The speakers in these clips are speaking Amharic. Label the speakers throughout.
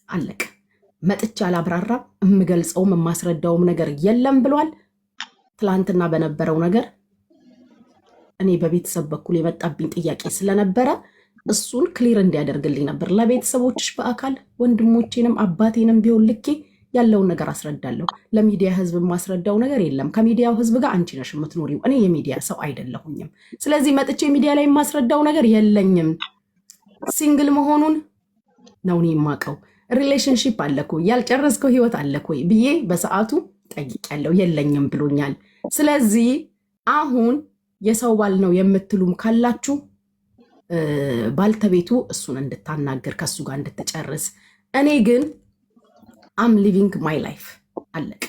Speaker 1: አለቀ። መጥቻ አላብራራም። የምገልጸውም የማስረዳውም ነገር የለም ብሏል። ትላንትና በነበረው ነገር እኔ በቤተሰብ በኩል የመጣብኝ ጥያቄ ስለነበረ እሱን ክሊር እንዲያደርግልኝ ነበር። ለቤተሰቦችሽ በአካል ወንድሞቼንም አባቴንም ቢሆን ልኬ ያለውን ነገር አስረዳለሁ። ለሚዲያ ህዝብ የማስረዳው ነገር የለም። ከሚዲያው ህዝብ ጋር አንቺ ነሽ የምትኖሪው፣ እኔ የሚዲያ ሰው አይደለሁኝም። ስለዚህ መጥቼ ሚዲያ ላይ የማስረዳው ነገር የለኝም። ሲንግል መሆኑን ነው እኔ የማውቀው። ሪሌሽንሺፕ አለኮ ያልጨረስከው ህይወት አለኮ ብዬ በሰዓቱ ጠይቄያለሁ። የለኝም ብሎኛል። ስለዚህ አሁን የሰው ባል ነው የምትሉም ካላችሁ ባልተቤቱ እሱን እንድታናገር ከሱ ጋር እንድትጨርስ። እኔ ግን አም ሊቪንግ ማይ ላይፍ አለቅ።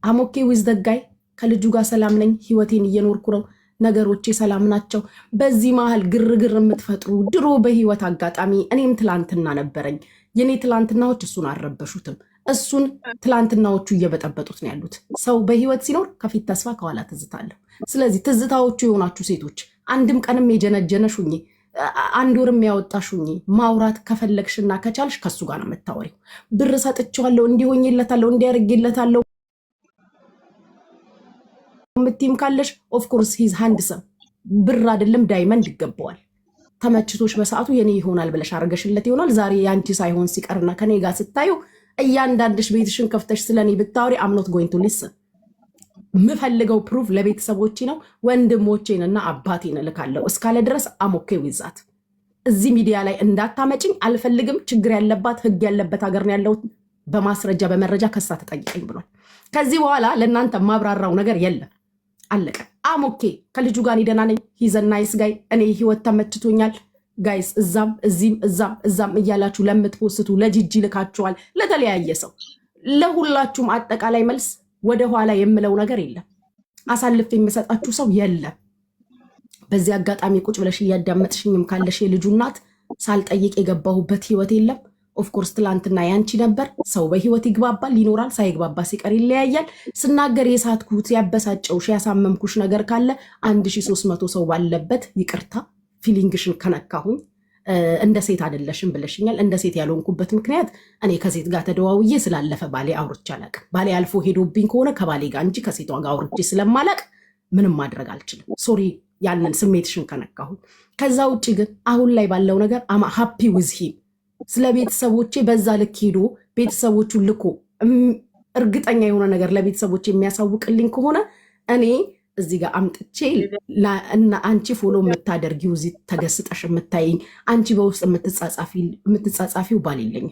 Speaker 1: አም ኦኬ ዊዝ ዘ ጋይ። ከልጁ ጋር ሰላም ነኝ። ህይወቴን እየኖርኩ ነው። ነገሮቼ ሰላም ናቸው። በዚህ መሀል ግርግር የምትፈጥሩ ድሮ በህይወት አጋጣሚ እኔም ትላንትና ነበረኝ። የኔ ትላንትናዎች እሱን አልረበሹትም። እሱን ትላንትናዎቹ እየበጠበጡት ነው ያሉት። ሰው በህይወት ሲኖር ከፊት ተስፋ ከኋላ ትዝታለሁ። ስለዚህ ትዝታዎቹ የሆናችሁ ሴቶች አንድም ቀንም የጀነጀነሽ ሁኚ፣ አንድ ወርም ያወጣሽ ሁኚ። ማውራት ከፈለግሽና ከቻልሽ ከሱ ጋር ነው የምታወሪው። ብር ሰጥቼዋለሁ፣ እንዲሆኝለታለሁ፣ እንዲያርግለታለሁ ምትም ካለሽ ኦፍኮርስ ሂዝ ሃንድሰም። ብር አይደለም ዳይመንድ ይገባዋል። ተመችቶሽ በሰዓቱ የኔ ይሆናል ብለሽ አርገሽለት ይሆናል። ዛሬ ያንቺ ሳይሆን ሲቀርና ከኔ ጋር ስታዩ እያንዳንድሽ ቤትሽን ከፍተሽ ስለኔ ብታወሪ አምኖት ጎይንግ ቱ ሊስን። ምፈልገው ፕሩፍ ለቤተሰቦቼ ነው። ወንድሞቼንና አባቴን እልካለሁ እስካለ ድረስ አሞኬ ዊዛት። እዚህ ሚዲያ ላይ እንዳታመጭኝ አልፈልግም። ችግር ያለባት ህግ ያለበት ሀገር ነው ያለው። በማስረጃ በመረጃ ከሳ ተጠይቀኝ ብሏል። ከዚህ በኋላ ለእናንተ ማብራራው ነገር የለም። አለቀ። አሞኬ ከልጁ ጋር ደህና ነኝ። ሂዘ ናይስ ጋይ። እኔ ህይወት ተመችቶኛል። ጋይስ እዛም እዚህም እዛም እያላችሁ ለምትፖስቱ ለጂጂ ልካችኋል፣ ለተለያየ ሰው ለሁላችሁም አጠቃላይ መልስ ወደኋላ የምለው ነገር የለም። አሳልፍ የምሰጣችሁ ሰው የለም። በዚህ አጋጣሚ ቁጭ ብለሽ እያዳመጥሽኝም ካለሽ የልጁ እናት ሳልጠይቅ የገባሁበት ህይወት የለም። ኦፍኮርስ ትላንትና ያንቺ ነበር። ሰው በህይወት ይግባባል፣ ይኖራል። ሳይግባባ ሲቀር ይለያያል። ስናገር የሳትኩት ያበሳጨውሽ ያሳመምኩሽ ነገር ካለ 1300 ሰው ባለበት ይቅርታ። ፊሊንግሽን ከነካሁኝ እንደ ሴት አይደለሽም ብለሽኛል። እንደ ሴት ያልሆንኩበት ምክንያት እኔ ከሴት ጋር ተደዋውዬ ስላለፈ ባሌ አውርቼ አላቅም። ባሌ አልፎ ሄዶብኝ ከሆነ ከባሌ ጋር እንጂ ከሴቷ ጋር አውርቼ ስለማላቅ ምንም ማድረግ አልችልም። ሶሪ ያንን ስሜትሽን ከነካሁኝ። ከዛ ውጭ ግን አሁን ላይ ባለው ነገር አማ ሃፒ ዊዝ ሂም። ስለ ቤተሰቦቼ በዛ ልክ ሄዶ ቤተሰቦቹን ልኮ እርግጠኛ የሆነ ነገር ለቤተሰቦቼ የሚያሳውቅልኝ ከሆነ እኔ እዚህ ጋር አምጥቼ እና አንቺ ፎሎ የምታደርጊው እዚህ ተገስጠሽ የምታይኝ አንቺ በውስጥ የምትጻጻፊው ባል የለኝም።